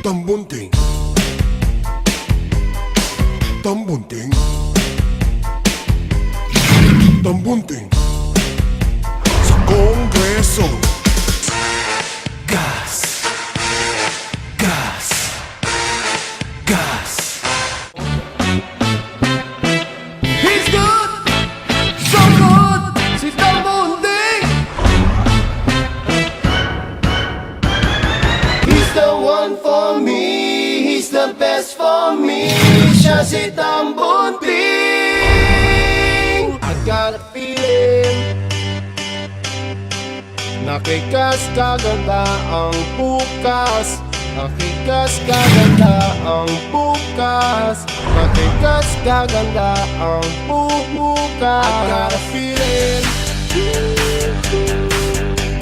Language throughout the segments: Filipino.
Tambunting Tambunting Tambunting sa Kongreso. Gas Gas Gas. He's good, so good, si Tambunting. He's the one for me, he's the best for me. Siya si Tambunting. I got a feeling nakikas kaganda ang bukas. Nakikas kaganda ang bukas. Nakikas kaganda ang bukas. I got a feeling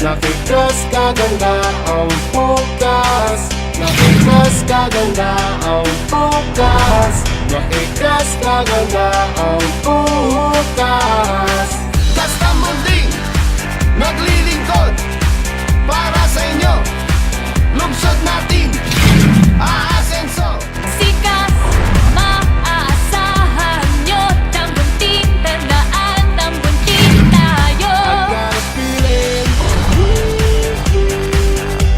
nakikas kaganda ang bukas. Nakikas kaganda ang bukas. Nakikas kaganda ang bukas. Gas Tambunting, naglilingkod para sa inyo. Lungsod natin aasenso. Sikas, maaasahan nyo. Tambunting, tandaan, tambunting tayo. I got a feeling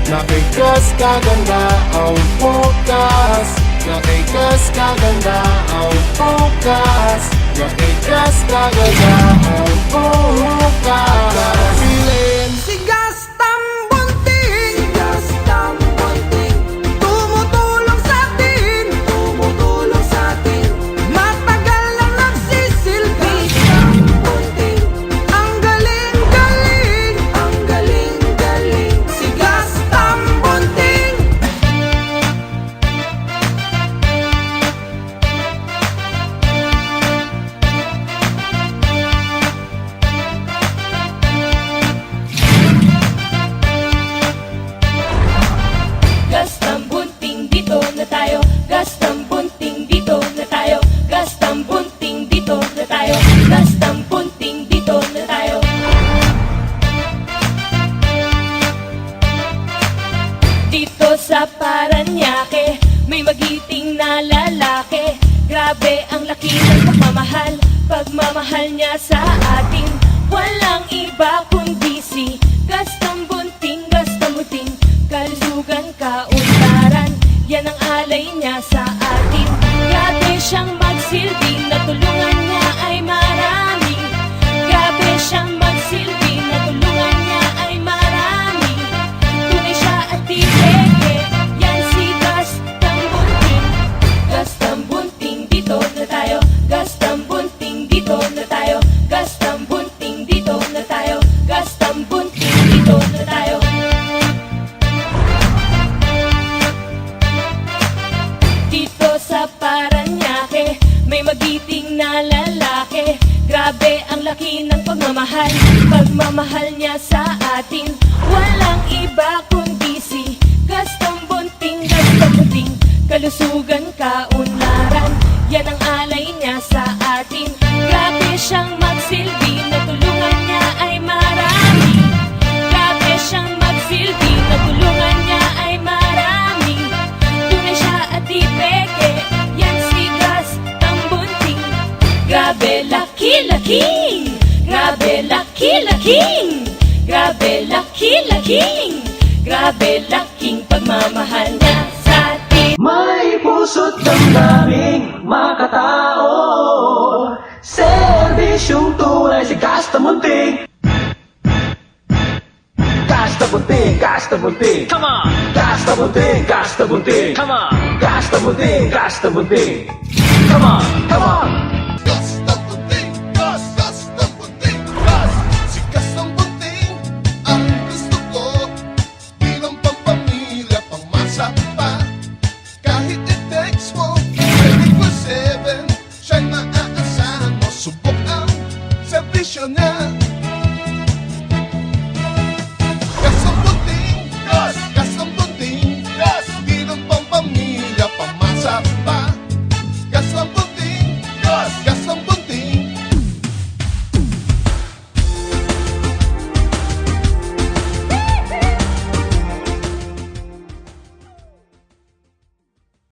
nakikas kaganda ang bukas. Nakikas kaganda ang bukas. Nakikas kaganda ang bukas. I got a feeling Sigas Tambunting, Sigas Tambunting, tumutulong sa atin, tumutulong sa atin. Matagal nang nagsisilbi. Tambunting, ang galing-galing, ang galing-galing. Sigas Tambunting. Gas Tambunting, dito na tayo. Gas Tambunting, dito na tayo. Gas Tambunting, dito na tayo. Gas Tambunting, dito na tayo. Dito sa Paranaque, may magiting na lalaki. Grabe ang laki ng pagmamahal. Pagmamahal niya sa atin, walang iba kundi si Gas Tambunting, Gas Tambunting. Kalusugan, kaunlaran, yan ang alay niya sa atin. Grabe siyang magsilbi, natulungan niya ay marami. Grabe siyang magsilbi, natulungan niya ay marami. Tunay siya at tibeke, yan si Gas Tambunting. Gas Tambunting, dito na tayo. Gas Tambunting, dito na tayo. Gas Tambunting, dito na tayo. Gas Tambunting, dito na tayo. Dito sa Paranaque, may magiting na lalaki. Grabe ang laki ng pagmamahal. Pagmamahal niya sa atin, wala laking. Grabe, laki-laking. Grabe, laking pagmamahal niya sa atin. May puso't damdaming makatao, serbisyong tunay si Kasta Munting. Kasta Munting, Kasta Munting, come on! Kasta Munting, Kasta Munting, come on! Kasta Munting, Kasta Munting, come on, come on! Gas ng bunting, gas ng bunting, gas. Sigas ng bunting, ang gusto ko. Bilang pampamilya, pangmasa pa. Kahit i-text mo, 24/7, siya'y maaasahan mo. Subok ang serbisyo niya.